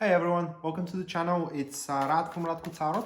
Hey everyone, welcome to the channel. It's Radko from Radko Tarot.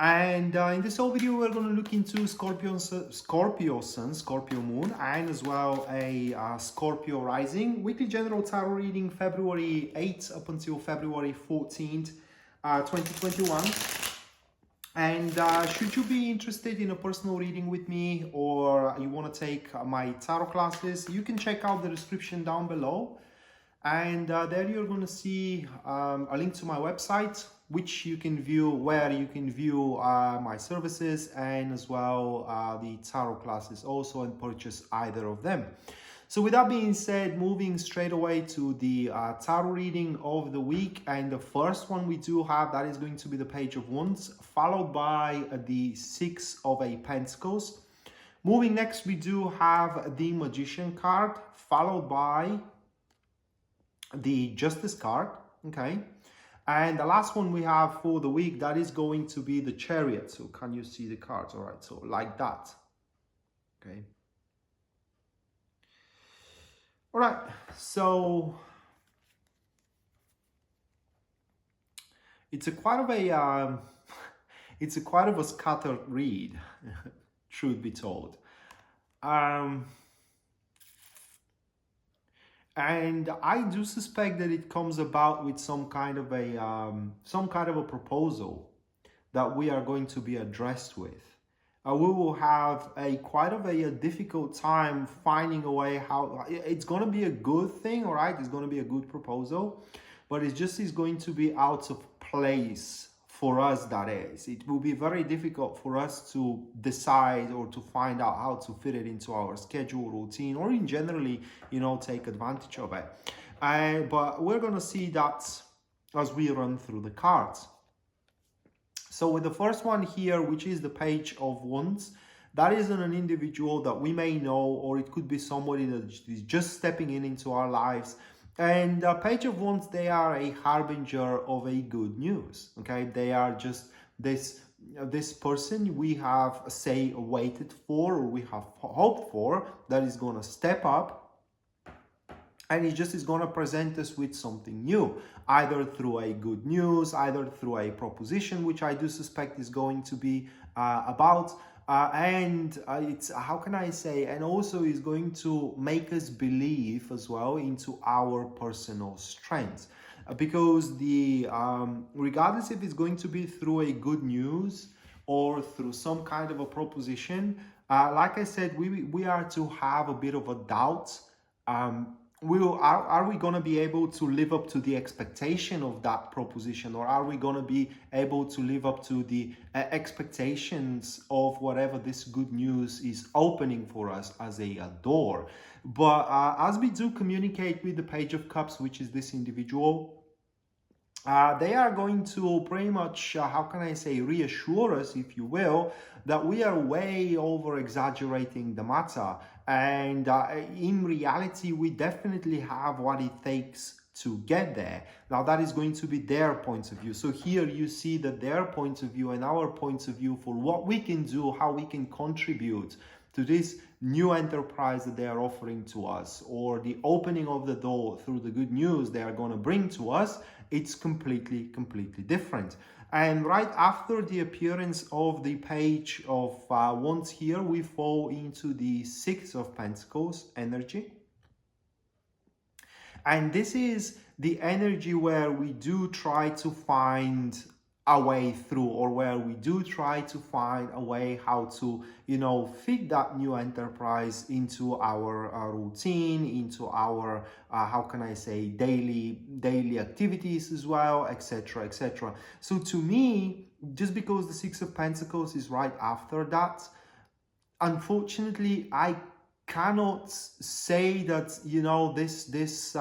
And in this whole video, we're going to look into Scorpio Sun, Scorpio Moon, and as well a Scorpio Rising. Weekly General Tarot reading February 8th up until February 14th, 2021. And should you be interested in a personal reading with me, or you want to take my tarot classes, you can check out the description down below. And there you're going to see a link to my website, which you can view, where you can view my services and as well the tarot classes also, and purchase either of them. So with that being said, moving straight away to the tarot reading of the week, and the first one we do have, that is going to be the Page of Wands, followed by the Six of Pentacles. Moving next, we do have the Magician card, followed by the Justice card, okay? And the last one we have for the week, that is going to be the Chariot. So can you see the cards? All right, so like that, okay? All right, so it's a quite of a it's a quite of a scattered read, truth be told. And I do suspect that it comes about with some kind of a proposal that we are going to be addressed with. We will have quite of a difficult time finding a way how it's going to be a good thing, all right? It's going to be a good proposal, but it just is going to be out of place for us, that is. It will be very difficult for us to decide or to find out how to fit it into our schedule, routine, or in generally, take advantage of it. But we're going to see that as we run through the cards. So with the first one here, which is the Page of Wands, that is an individual that we may know, or it could be somebody that is just stepping into our lives. And Page of Wands, they are a harbinger of a good news, okay? They are just this person we have, say, waited for, or we have hoped for, that is going to step up, and it just is going to present us with something new, either through a good news, either through a proposition, which I do suspect is going to be about. It's, how can I say, and also is going to make us believe as well into our personal strength. Because regardless if it's going to be through a good news or through some kind of a proposition, like I said, we are to have a bit of a doubt. Are we going to be able to live up to the expectation of that proposition, or are we going to be able to live up to the expectations of whatever this good news is opening for us as a door? But as we do communicate with the Page of Cups, which is this individual, they are going to pretty much, how can I say, reassure us, if you will, that we are way over exaggerating the matter. And in reality, we definitely have what it takes to get there. Now, that is going to be their point of view. So here you see that their point of view and our points of view for what we can do, how we can contribute to this new enterprise that they are offering to us, or the opening of the door through the good news they are going to bring to us, it's completely different. And right after the appearance of the Page of Wands here, we fall into the Six of Pentacles energy. And this is the energy where we do try to find a way through, or where we do try to find a way how to, fit that new enterprise into our routine, into our, how can I say, daily activities as well, etc., etc. So to me, just because the Six of Pentacles is right after that, unfortunately, I cannot say that, this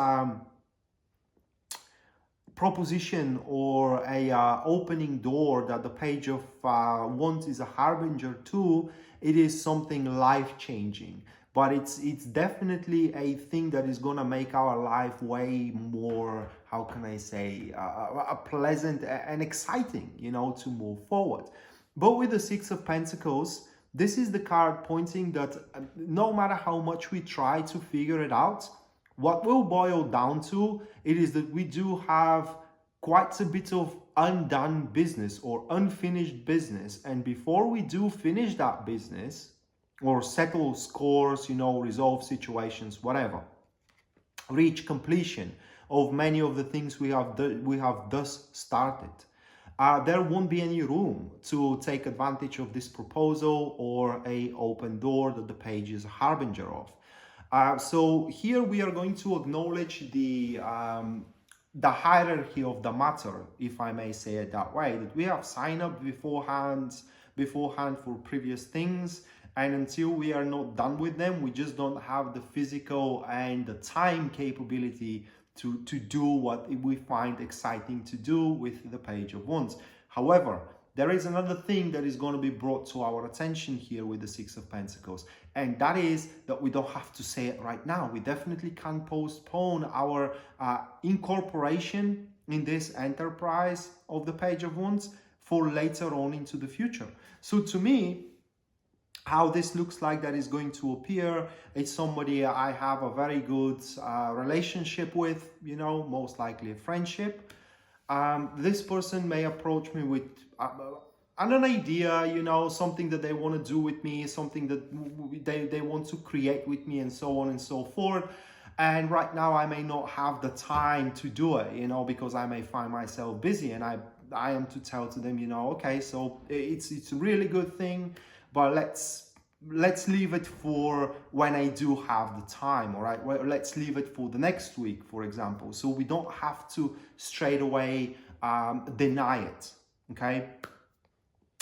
proposition or a opening door that the Page of Wands is a harbinger to, it is something life-changing. But it's definitely a thing that is gonna make our life way more, how can I say, pleasant and exciting, to move forward. But with the Six of Pentacles, this is the card pointing that no matter how much we try to figure it out, what will boil down to, it is that we do have quite a bit of undone business or unfinished business. And before we do finish that business or settle scores, resolve situations, whatever, reach completion of many of the things we have thus started, there won't be any room to take advantage of this proposal or a open door that the page is a harbinger of. So here we are going to acknowledge the hierarchy of the matter, if I may say it that way, that we have signed up beforehand for previous things, and until we are not done with them, we just don't have the physical and the time capability to do what we find exciting to do with the Page of Wands. However, there is another thing that is going to be brought to our attention here with the Six of Pentacles, and that is that we don't have to say it right now. We definitely can postpone our incorporation in this enterprise of the Page of Wands for later on into the future. So to me, how this looks like that is going to appear, it's somebody I have a very good relationship with, most likely a friendship. This person may approach me with an idea, something that they want to do with me, something that they want to create with me, and so on and so forth. And right now I may not have the time to do it, because I may find myself busy, and I am to tell to them, okay, so it's a really good thing, but let's leave it for when I do have the time, all right? Well, let's leave it for the next week, for example, so we don't have to straight away deny it, okay?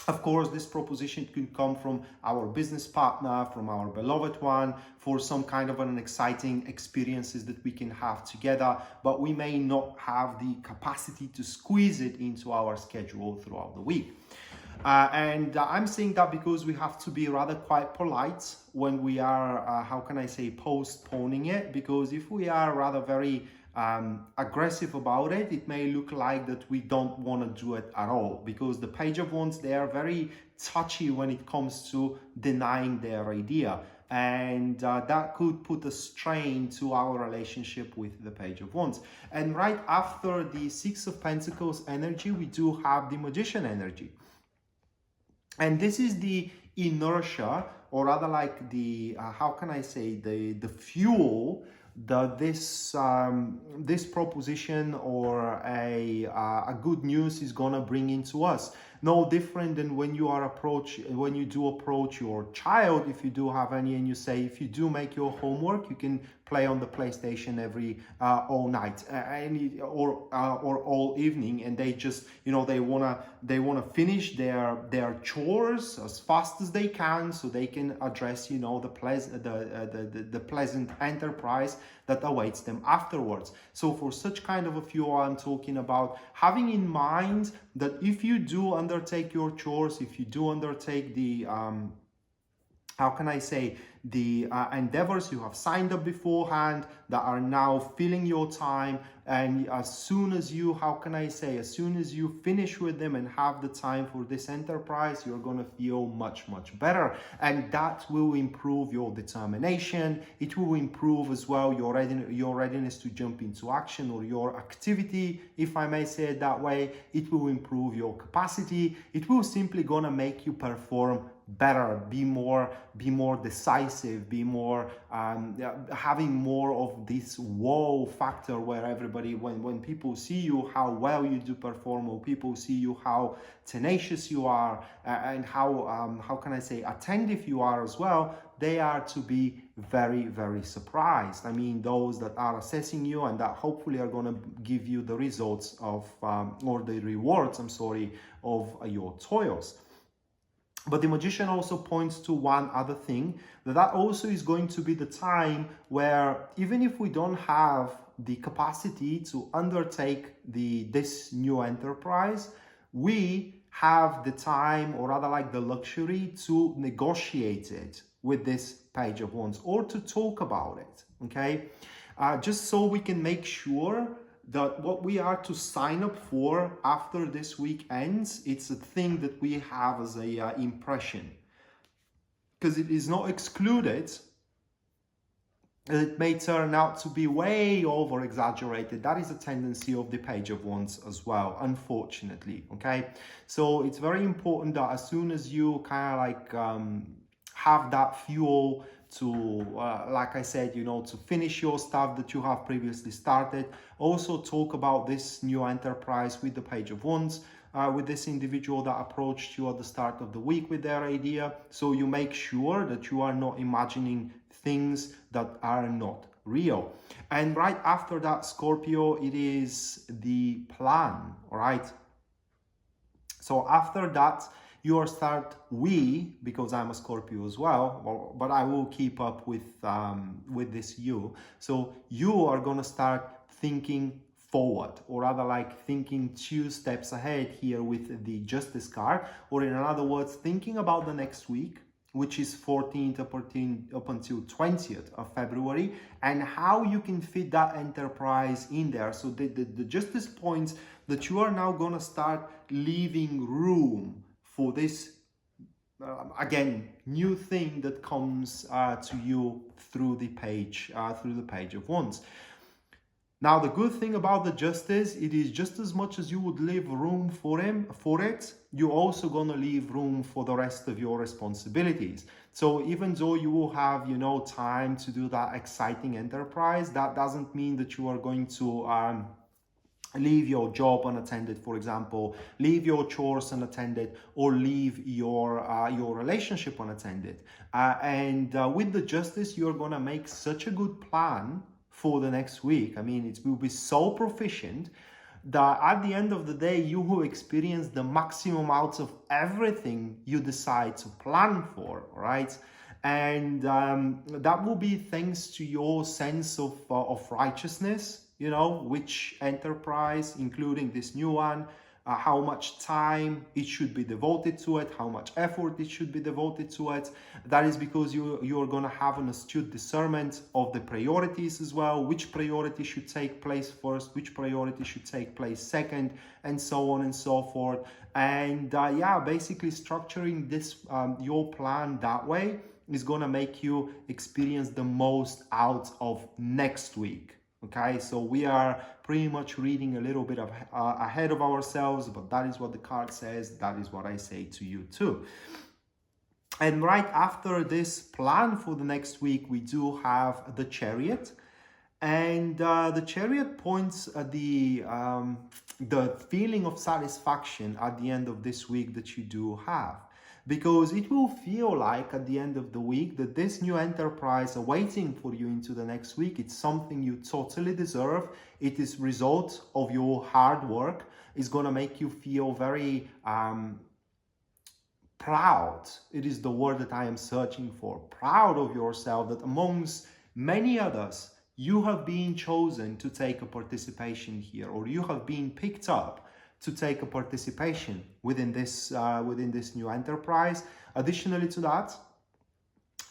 Of course, this proposition can come from our business partner, from our beloved one, for some kind of an exciting experiences that we can have together, but we may not have the capacity to squeeze it into our schedule throughout the week. And I'm saying that because we have to be rather quite polite when we are, postponing it, because if we are rather very aggressive about it, it may look like that we don't want to do it at all, because the Page of Wands, they are very touchy when it comes to denying their idea, and that could put a strain to our relationship with the Page of Wands. And right after the Six of Pentacles energy, we do have the Magician energy, and this is the inertia, or rather like the the fuel that this proposition or a good news is gonna bring into us. No different than when you do approach your child, if you do have any, and you say, if you do make your homework, you can play on the PlayStation all night, or all evening, and they just they wanna finish their chores as fast as they can, so they can address the pleasant enterprise that awaits them afterwards. So for such kind of a fuel, I'm talking about having in mind that if you do undertake your chores, if you do undertake the endeavors you have signed up beforehand that are now filling your time, and as soon as you finish with them and have the time for this enterprise, you're going to feel much better, and that will improve your determination. It will improve as well your readiness to jump into action, or your activity, if I may say it that way. It will improve your capacity. It will simply gonna make you perform better, be more decisive, be more having more of this wow factor, where everybody, when people see you how well you do perform, or people see you how tenacious you are, and how attentive you are as well, they are to be very surprised. I mean, those that are assessing you and that hopefully are going to give you the results of or the rewards, of your toils. But the Magician also points to one other thing, that also is going to be the time where, even if we don't have the capacity to undertake this new enterprise, we have the time, or rather like the luxury, to negotiate it with this Page of Wands, or to talk about it, okay? Just so we can make sure that what we are to sign up for after this week ends, it's a thing that we have as a impression. Because it is not excluded it may turn out to be way over exaggerated. That is a tendency of the Page of Wands as well, unfortunately. Okay, so it's very important that as soon as you kind of like have that fuel to like I said, you know, to finish your stuff that you have previously started, also talk about this new enterprise with the Page of Wands, with this individual that approached you at the start of the week with their idea. So you make sure that you are not imagining things that are not real. And right after that, Scorpio, it is the plan. All right, so after that, because I'm a Scorpio as well, but I will keep up with this you. So you are gonna start thinking forward, or rather like thinking 2 steps ahead here with the Justice card, or in other words, thinking about the next week, which is 14th up until 20th of February, and how you can fit that enterprise in there. So the Justice points that you are now going to start leaving room for this, again, new thing that comes to you through the Page of Wands. Now, the good thing about the Justice, it is just as much as you would leave room for it, you're also going to leave room for the rest of your responsibilities. So even though you will have, you know, time to do that exciting enterprise, that doesn't mean that you are going to leave your job unattended, for example, leave your chores unattended, or leave your relationship unattended. And with the Justice, you're going to make such a good plan for the next week. I mean, it will be so proficient that at the end of the day, you will experience the maximum out of everything you decide to plan for, right? And that will be thanks to your sense of righteousness, you know, which enterprise, including this new one, how much time it should be devoted to it, how much effort it should be devoted to it. That is because you're going to have an astute discernment of the priorities as well, which priority should take place first, which priority should take place second, and so on and so forth. And yeah, basically structuring this your plan that way is going to make you experience the most out of next week. Okay, so we are pretty much reading a little bit of ahead of ourselves, but that is what the card says. That is what I say to you too. And right after this plan for the next week, we do have the Chariot. And the Chariot points at the feeling of satisfaction at the end of this week that you do have. Because it will feel like at the end of the week that this new enterprise awaiting for you into the next week, it's something you totally deserve. It is result of your hard work. It's going to make you feel very proud. It is the word that I am searching for. Proud of yourself, that amongst many others, you have been chosen to take a participation here, or you have been picked up to take a participation within this new enterprise. Additionally to that,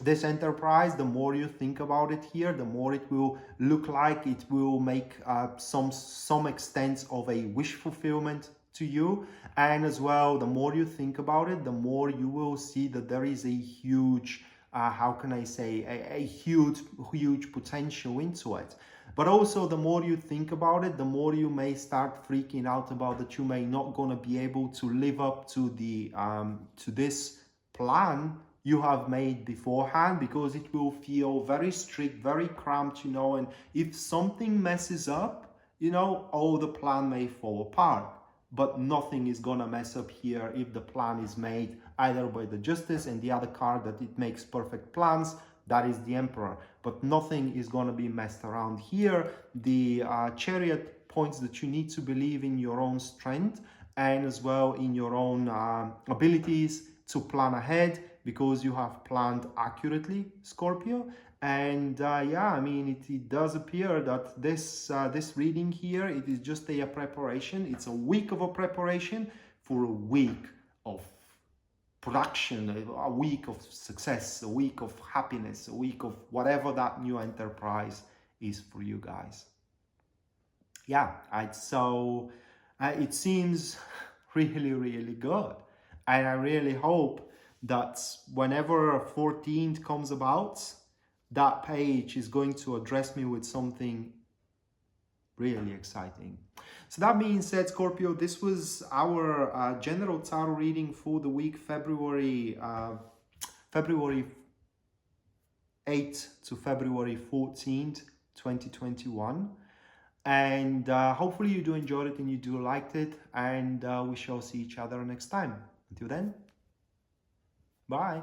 this enterprise, the more you think about it here, the more it will look like it will make some extent of a wish fulfillment to you. And as well, the more you think about it, the more you will see that there is a huge how can I say, a huge potential into it. But also, the more you think about it, the more you may start freaking out about that you may not gonna be able to live up to the to this plan you have made beforehand, because it will feel very strict, very cramped, you know. And if something messes up, you know, oh, the plan may fall apart. But nothing is gonna mess up here if the plan is made either by the Justice, and the other card that it makes perfect plans, that is the Emperor. But nothing is gonna be messed around here. The Chariot points that you need to believe in your own strength and as well in your own abilities to plan ahead, because you have planned accurately, Scorpio. And yeah, I mean, it does appear that this reading here, it is just a preparation. It's a week of a preparation for a week of production, a week of success, a week of happiness, a week of whatever that new enterprise is for you guys. Yeah, so it seems really, really good. And I really hope that whenever 14th comes about, that page is going to address me with something really exciting. So that being said, Scorpio, this was our general tarot reading for the week February 8th to February 14th, 2021. And hopefully you do enjoy it and you do liked it. And we shall see each other next time. Until then, bye.